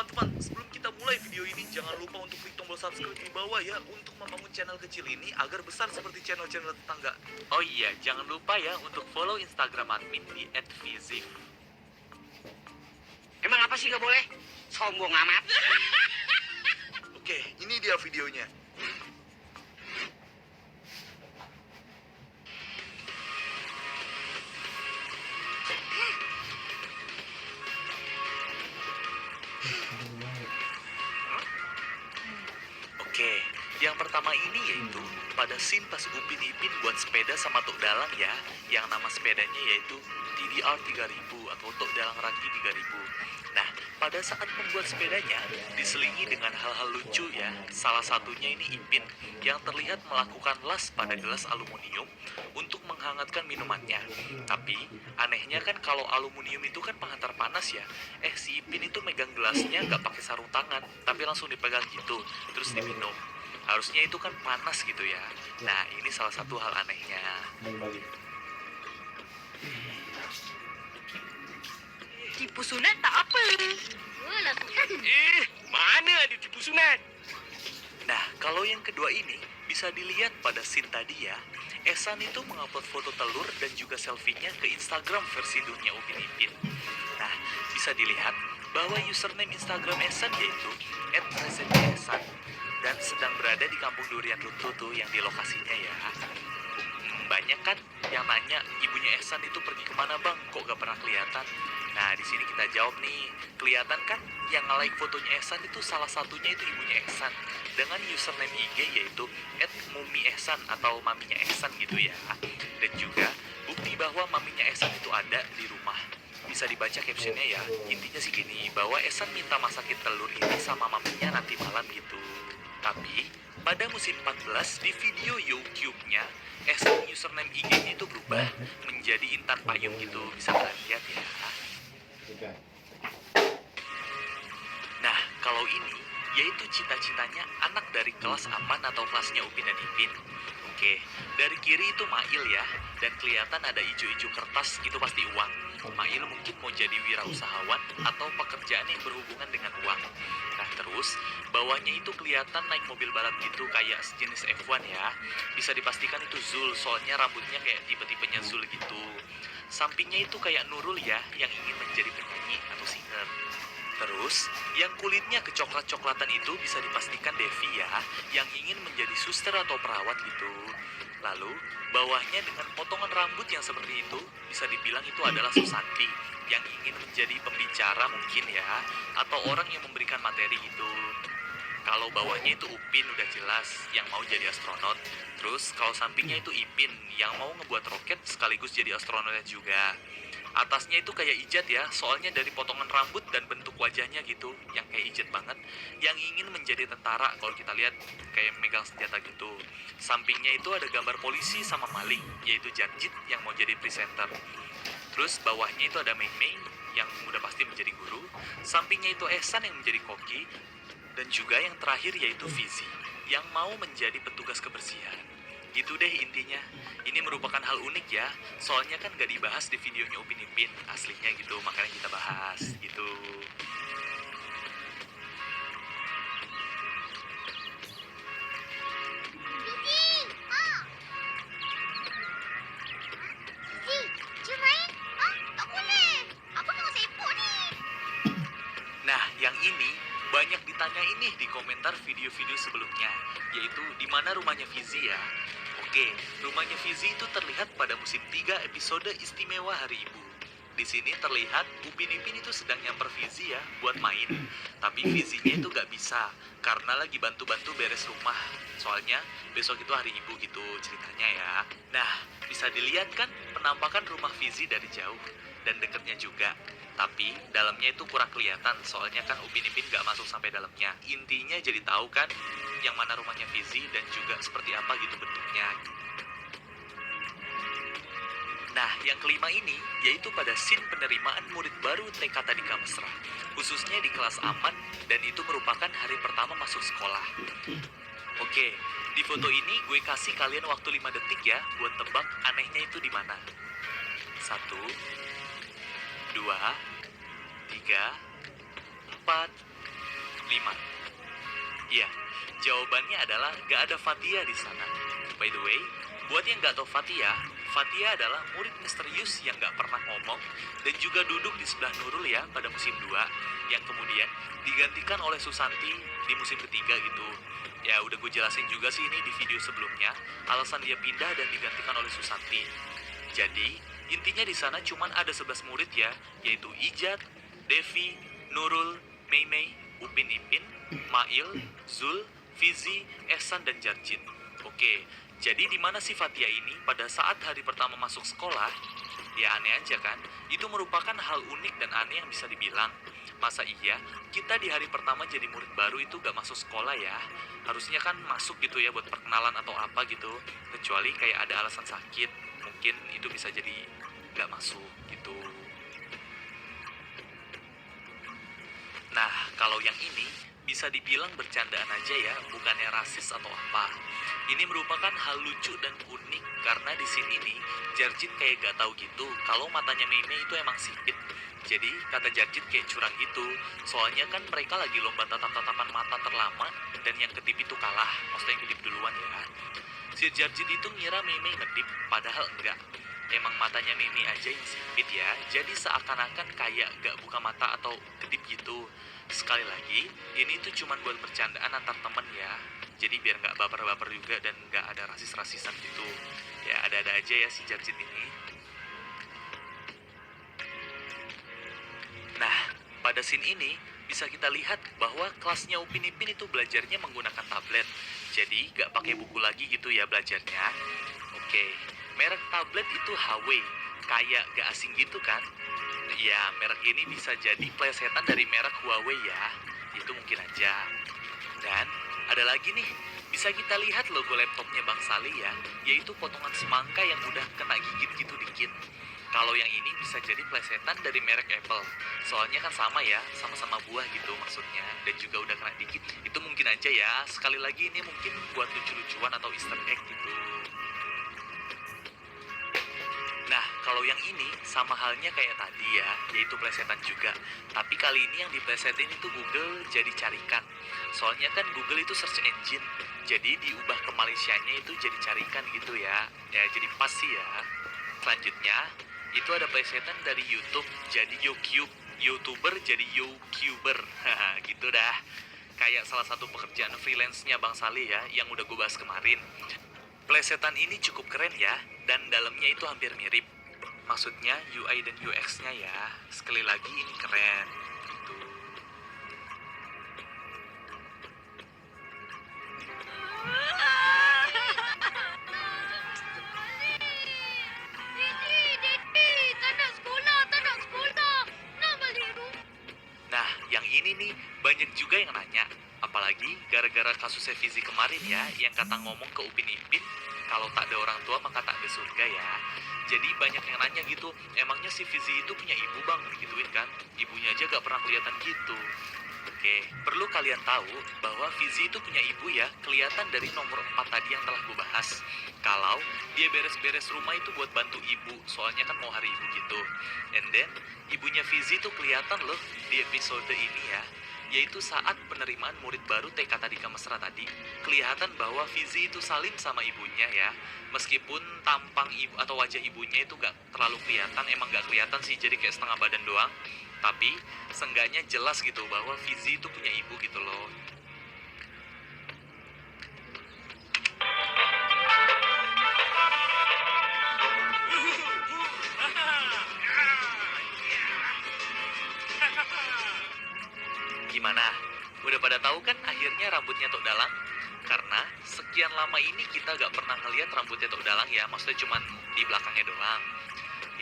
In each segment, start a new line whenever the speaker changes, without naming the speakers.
Teman-teman, sebelum kita mulai video ini, jangan lupa untuk klik tombol subscribe di bawah ya untuk membangun channel kecil ini agar besar seperti channel-channel tetangga. Oh iya, jangan lupa ya untuk follow Instagram admin di @vizif.
Emang apa sih nggak boleh? Sombong amat.
Oke, ini dia videonya. Oke, yang pertama ini yaitu pada scene pas Upin Ipin buat sepeda sama Tok Dalang ya, yang nama sepedanya yaitu TDR 3000 atau Tok Dalang Ranggi 3000. Nah, pada saat membuat sepedanya diselingi dengan hal-hal lucu ya. Salah satunya ini Ipin yang terlihat melakukan las pada gelas aluminium untuk menghangatkan minumannya. Tapi anehnya kan kalau aluminium itu kan penghantar panas ya. Si Ipin itu megang gelasnya nggak pakai sarung tangan, tapi langsung dipegang gitu, terus diminum. Harusnya itu kan panas gitu ya. Nah, ini salah satu hal anehnya.
Tipu sunat tak apa.
Mana ada tipu sunat?
Nah, kalau yang kedua ini bisa dilihat pada scene tadi ya. Ehsan itu mengupload foto telur dan juga selfie-nya ke Instagram versi dunia Upin Ipin. Nah, bisa dilihat bahwa username Instagram Ehsan yaitu @presentehsan dan sedang berada di kampung Durian Runtuh tuh yang di lokasinya ya. Banyak kan yang nanya ibunya Ehsan itu pergi kemana bang, kok gak pernah kelihatan. Nah, di sini kita jawab nih, kelihatan kan yang nge-like fotonya Ehsan itu salah satunya itu ibunya Ehsan dengan username IG yaitu @mumiehsan atau maminya Ehsan gitu ya. Dan juga bukti bahwa maminya Ehsan itu ada di rumah. Bisa dibaca captionnya ya, intinya sih gini, bahwa Ehsan minta masakin telur ini sama maminya nanti malam gitu. Tapi pada musim 14 di video YouTube-nya, Ehsan username IG-nya itu berubah menjadi Intan Payung gitu, bisa kalian lihat ya. Nah, kalau ini yaitu cita-citanya anak dari kelas aman atau kelasnya Upin dan Ipin. Oke, dari kiri itu Mail ya, dan kelihatan ada ijo-ijo kertas, itu pasti uang. Mail mungkin mau jadi wirausahawan atau pekerjaan yang berhubungan dengan uang. Nah, terus bawahnya itu kelihatan naik mobil balap gitu kayak sejenis F1 ya. Bisa dipastikan itu Zul, soalnya rambutnya kayak tipe-tipenya Zul gitu. Sampingnya itu kayak Nurul ya, yang ingin menjadi penyanyi atau singer. Terus, yang kulitnya kecoklat-coklatan itu bisa dipastikan Devi ya, yang ingin menjadi suster atau perawat gitu. Lalu, bawahnya dengan potongan rambut yang seperti itu, bisa dibilang itu adalah Susanti, yang ingin menjadi pembicara mungkin ya, atau orang yang memberikan materi gitu. Kalau bawahnya itu Upin udah jelas, yang mau jadi astronot. Terus, kalau sampingnya itu Ipin, yang mau ngebuat roket sekaligus jadi astronotnya juga. Atasnya itu kayak Ijat ya, soalnya dari potongan rambut dan bentuk wajahnya gitu, yang kayak Ijat banget, yang ingin menjadi tentara kalau kita lihat kayak megang senjata gitu. Sampingnya itu ada gambar polisi sama maling, yaitu Janjit yang mau jadi presenter. Terus bawahnya itu ada Mei Mei yang udah pasti menjadi guru, sampingnya itu Ehsan yang menjadi koki, dan juga yang terakhir yaitu Fizi yang mau menjadi petugas kebersihan. Gitu deh intinya. Ini merupakan hal unik ya, soalnya kan gak dibahas di videonya Upin Ipin aslinya gitu, makanya kita bahas gitu. Nah, yang ini banyak ditanya ini di komentar video-video sebelumnya, yaitu di mana rumahnya Fizi ya. Oke, rumahnya Fizi itu terlihat pada musim 3 episode Istimewa Hari Ibu. Di sini terlihat Upin Ipin itu sedang nyamper Fizi ya buat main. Tapi Fizinya itu gak bisa karena lagi bantu-bantu beres rumah. Soalnya besok itu hari ibu gitu ceritanya ya. Nah, bisa dilihat kan penampakan rumah Fizi dari jauh dan deketnya juga. Tapi dalamnya itu kurang kelihatan, soalnya kan Upin Ipin gak masuk sampai dalamnya. Intinya jadi tahu kan yang mana rumahnya Fizi dan juga seperti apa gitu bentuknya. Nah, yang kelima ini yaitu pada scene penerimaan murid baru TK Tadika Mesra, khususnya di kelas aman, dan itu merupakan hari pertama masuk sekolah. Oke, di foto ini gue kasih kalian waktu 5 detik ya buat tebak anehnya itu di mana. 1, 2, 3, 4, 5. Iya, jawabannya adalah gak ada Fathia di sana. By the way, buat yang gak tahu Fathia, Fathia adalah murid misterius yang gak pernah ngomong dan juga duduk di sebelah Nurul ya pada musim 2, yang kemudian digantikan oleh Susanti di musim ketiga gitu. Ya udah gue jelasin juga sih ini di video sebelumnya, alasan dia pindah dan digantikan oleh Susanti. Jadi, intinya di sana cuman ada 11 murid ya, yaitu Ijat, Devi, Nurul, Meimei, Upin Ipin, Mail, Zul, Fizi, Ehsan, dan Jarjit. Oke, jadi di mana sih Fathia ini pada saat hari pertama masuk sekolah? Ya aneh aja kan? Itu merupakan hal unik dan aneh yang bisa dibilang. Masa iya, kita di hari pertama jadi murid baru itu gak masuk sekolah ya? Harusnya kan masuk gitu ya buat perkenalan atau apa gitu. Kecuali kayak ada alasan sakit, mungkin itu bisa jadi gak masuk gitu. Nah, kalau yang ini bisa dibilang bercandaan aja ya, bukannya rasis atau apa. Ini merupakan hal lucu dan unik karena di sini nih Jarjit kayak gak tahu gitu kalau matanya Meme itu emang sipit. Jadi kata Jarjit kayak curang gitu. Soalnya kan mereka lagi lomba tatap-tatapan mata terlama dan yang kedip itu kalah. Maksudnya yang kedip duluan ya. Si Jarjit itu ngira Meme ngedip, padahal enggak. Emang matanya Meme aja yang sipit ya. Jadi seakan-akan kayak gak buka mata atau kedip gitu. Sekali lagi, ini tuh cuman buat bercandaan antar temen ya. Jadi biar gak baper-baper juga dan gak ada rasis-rasisan gitu. Ya ada-ada aja ya si Jarjit ini. Nah, pada scene ini bisa kita lihat bahwa kelasnya Upin Ipin itu belajarnya menggunakan tablet. Jadi gak pakai buku lagi gitu ya belajarnya. Oke, merek tablet itu Huawei. Kayak gak asing gitu kan? Ya, merek ini bisa jadi plesetan dari merek Huawei ya. Itu mungkin aja. Dan ada lagi nih, bisa kita lihat logo laptopnya Bang Saleh ya, yaitu potongan semangka yang udah kena gigit gitu dikit. Kalau yang ini bisa jadi plesetan dari merek Apple. Soalnya kan sama ya, sama-sama buah gitu maksudnya. Dan juga udah kena dikit. Itu mungkin aja ya, sekali lagi ini mungkin buat lucu-lucuan atau easter egg gitu. Nah, kalau yang ini sama halnya kayak tadi ya, yaitu plesetan juga. Tapi kali ini yang diplesetin itu Google jadi carikan. Soalnya kan Google itu search engine, jadi diubah ke Malaysianya itu jadi carikan gitu ya. Ya jadi pas sih ya. Selanjutnya, itu ada plesetan dari YouTube jadi YouTube. YouTuber jadi YouTuber. Haha, gitu dah. Kayak salah satu pekerjaan freelance-nya Bang Saleh ya, yang udah gue bahas kemarin. Plesetan ini cukup keren ya, dan dalamnya itu hampir mirip. Maksudnya UI dan UX-nya ya, sekali lagi ini keren. Gitu. Nah, yang ini nih banyak juga yang nanya. Apalagi gara-gara kasusnya Fizi kemarin ya, yang kata ngomong ke Upin Ipin, kalau tak ada orang tua maka tak ada surga ya. Jadi banyak yang nanya gitu, emangnya si Fizi itu punya ibu bang? Gituin kan, ibunya aja gak pernah kelihatan gitu. Oke, perlu kalian tahu bahwa Fizi itu punya ibu ya, kelihatan dari nomor 4 tadi yang telah gue bahas. Kalau dia beres-beres rumah itu buat bantu ibu, soalnya kan mau hari ibu gitu. And then, ibunya Fizi itu kelihatan loh di episode ini ya, yaitu saat penerimaan murid baru TK Tadika Mesra tadi. Kelihatan bahwa Fizi itu salim sama ibunya ya, meskipun tampang ibu atau wajah ibunya itu gak terlalu kelihatan, emang gak kelihatan sih, jadi kayak setengah badan doang. Tapi seenggaknya jelas gitu bahwa Fizi itu punya ibu gitu loh. Gimana? Udah pada tahu kan akhirnya rambutnya Tok Dalang? Karena sekian lama ini kita gak pernah ngeliat rambutnya Tok Dalang ya, maksudnya cuman di belakangnya doang.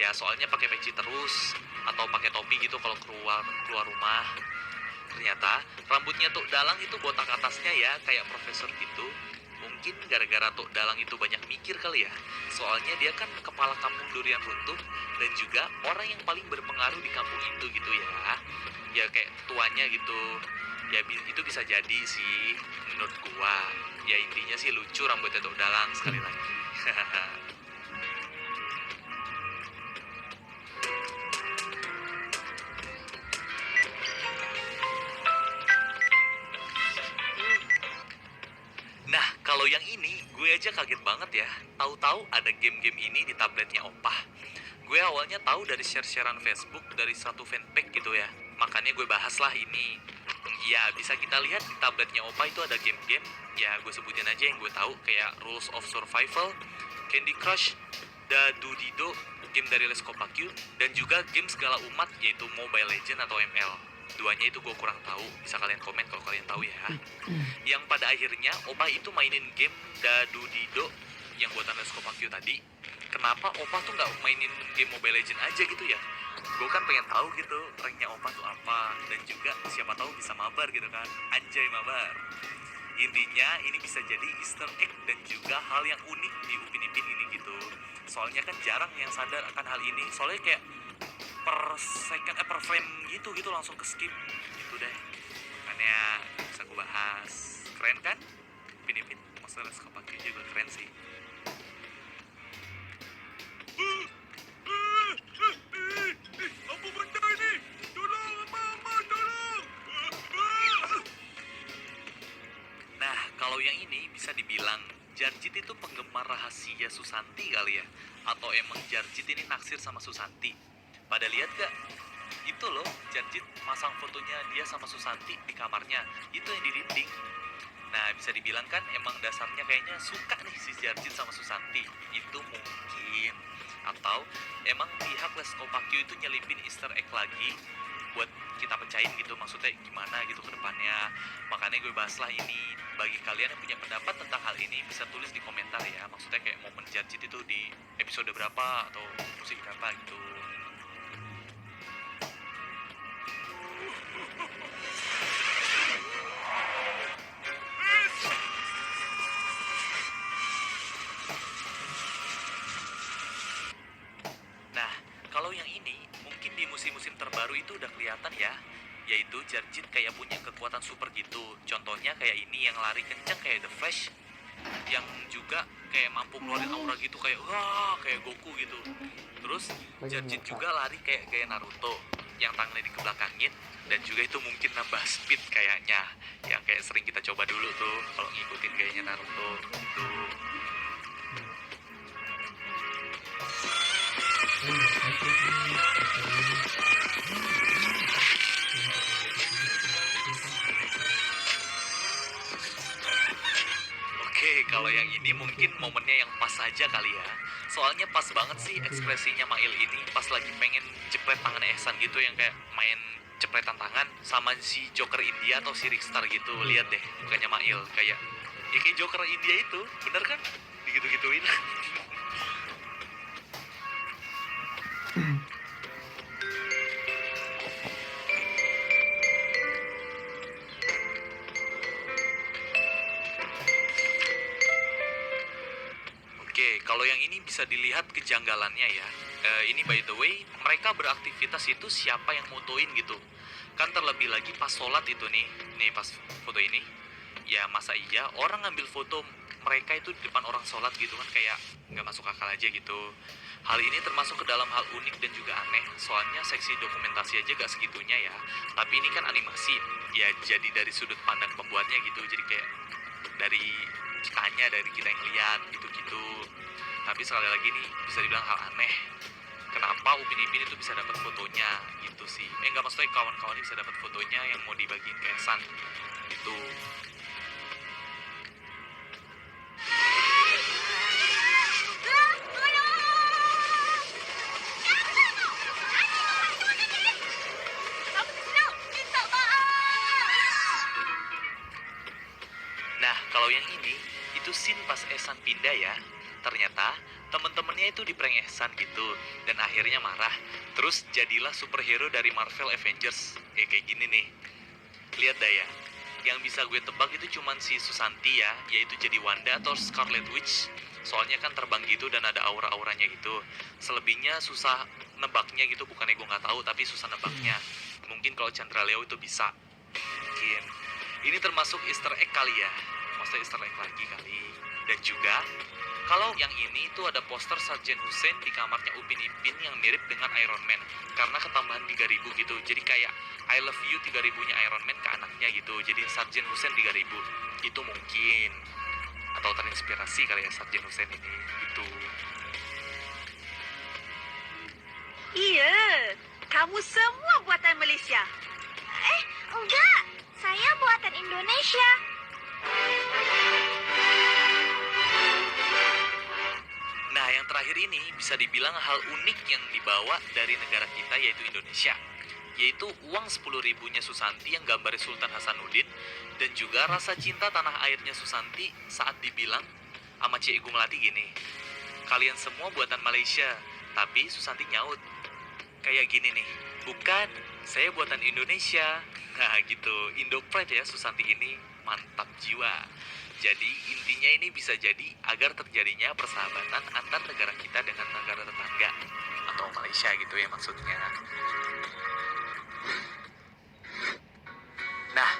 Ya soalnya pakai peci terus atau pakai topi gitu kalau keluar rumah. Ternyata rambutnya Tok Dalang itu botak atasnya ya, kayak profesor gitu. Mungkin gara-gara Tok Dalang itu banyak mikir kali ya. Soalnya dia kan kepala kampung durian runtuh dan juga orang yang paling berpengaruh di kampung itu gitu ya. Ya kayak tuanya gitu. Ya itu bisa jadi sih menurut gua. Ya intinya sih lucu rambutnya Tok Dalang sekali lagi. kalau yang ini gue aja kaget banget ya. Tahu-tahu ada game-game ini di tabletnya Opah. Gue awalnya tahu dari share-sharean Facebook dari satu fanpage gitu ya. Makanya gue bahas lah ini. Ya, bisa kita lihat di tabletnya Opah itu ada game-game. Ya, gue sebutin aja yang gue tahu kayak Rules of Survival, Candy Crush, Dadudido, game dari Les Kopaku, dan juga game segala umat yaitu Mobile Legends atau ML. Duanya itu gue kurang tahu, bisa kalian komen kalau kalian tahu ya. Yang pada akhirnya Opah itu mainin game Dadudido yang buatan Les Kopaku tadi. Kenapa Opah tuh nggak mainin game Mobile Legends aja gitu ya? Gue kan pengen tahu gitu ranknya Opah tuh apa, dan juga siapa tahu bisa mabar gitu kan. Anjay mabar. Intinya ini bisa jadi Easter egg dan juga hal yang unik di Upin Ipin ini gitu. Soalnya kan jarang yang sadar akan hal ini. Soalnya kayak per frame gitu langsung ke skip gitu deh. Makanya bisa gue bahas. Keren kan? Upin Ipin masalah Skopaki juga keren sih. Apa benda ini? Tolong mama, tolong. Nah, kalau yang ini bisa dibilang Jarjit itu penggemar rahasia Susanti kali ya? Atau emang Jarjit ini naksir sama Susanti? Pada lihat gak? Itu loh, Jarjit masang fotonya dia sama Susanti di kamarnya. Itu yang di dinding. Nah, bisa dibilang kan emang dasarnya kayaknya suka nih si Jarjit sama Susanti. Itu mungkin. Atau emang pihak Les Kopaku itu nyelipin Easter egg lagi buat kita pecahin gitu, maksudnya gimana gitu ke depannya. Makanya gue bahas lah ini. Bagi kalian yang punya pendapat tentang hal ini bisa tulis di komentar ya. Maksudnya kayak momen Jarjit itu di episode berapa atau musik berapa gitu. Nah, kalau yang ini mungkin di musim-musim terbaru itu udah kelihatan ya, yaitu Jarjit kayak punya kekuatan super gitu. Contohnya kayak ini yang lari kencang kayak The Flash, yang juga kayak mampu ngeluarin aura gitu kayak wah kayak Goku gitu. Terus Jarjit juga lari kayak gaya Naruto yang tangannya dikebelakangin, dan juga itu mungkin nambah speed kayaknya, yang kayak sering kita coba dulu tuh kalau ngikutin gayanya Naruto tuh. Oke, kalau yang ini mungkin momennya yang pas aja kali ya. Soalnya pas banget sih ekspresinya Mail ini pas lagi pengen jepret tangan Ehsan gitu, yang kayak main jepretan tangan sama si Joker India atau si Rickstar gitu. Lihat deh mukanya Mail kayak ya kayak Joker India itu, bener kan? Digitu-gituin. Oke, kalau yang ini bisa dilihat kejanggalannya ya. Ini by the way, mereka beraktivitas itu siapa yang motoin gitu. Kan terlebih lagi pas sholat itu nih pas foto ini. Ya masa iya orang ngambil foto mereka itu di depan orang sholat gitu kan, kayak nggak masuk akal aja gitu. Hal ini termasuk ke dalam hal unik dan juga aneh. Soalnya seksi dokumentasi aja gak segitunya ya. Tapi ini kan animasi, ya jadi dari sudut pandang pembuatnya gitu. Jadi kayak dari ciptanya, dari kita yang lihat gitu-gitu. Tapi sekali lagi nih bisa dibilang hal aneh. Kenapa Upin Ipin itu bisa dapat fotonya gitu sih? Nggak, maksudnya kawan-kawan ini bisa dapat fotonya yang mau dibagiin ke Ehsan gitu. Nah, kalau yang ini, itu scene pas Ehsan pindah ya. Ternyata temen-temennya itu di-prank Ehsan gitu, dan akhirnya marah. Terus jadilah superhero dari Marvel Avengers. Kayak gini nih. Lihat dah ya. Yang bisa gue tebak itu cuman si Susanti ya, yaitu jadi Wanda atau Scarlet Witch. Soalnya kan terbang gitu dan ada aura-auranya gitu. Selebihnya susah nebaknya gitu, bukannya gue nggak tahu, tapi susah nebaknya. Mungkin kalau Chandra Leo itu bisa. Mungkin. Ini termasuk Easter egg kali ya. Maksudnya Easter egg lagi kali. Dan juga, kalau yang ini tuh ada poster Sarjen Hussein di kamarnya Upin Ipin yang mirip dengan Iron Man. Karena ketambahan 3000 gitu. Jadi kayak I love you 3000-nya Iron Man ke anaknya gitu. Jadi Sarjen Hussein 3000. Itu mungkin. Atau atau terinspirasi kali ya Sarjen Hussein ini gitu.
Iya, kamu semua buatan Malaysia.
Enggak. Saya buatan Indonesia.
Nah, yang terakhir ini bisa dibilang hal unik yang dibawa dari negara kita yaitu Indonesia. Yaitu uang 10.000-nya Susanti yang gambarnya Sultan Hasanuddin dan juga rasa cinta tanah airnya Susanti saat dibilang sama Cik Igu Melati gini. Kalian semua buatan Malaysia, tapi Susanti nyaut. Kayak gini nih, bukan, saya buatan Indonesia. Nah gitu, Indo Pride ya Susanti ini, mantap jiwa. Jadi intinya ini bisa jadi agar terjadinya persahabatan antar negara kita dengan negara tetangga. Atau Malaysia gitu ya maksudnya. Nah,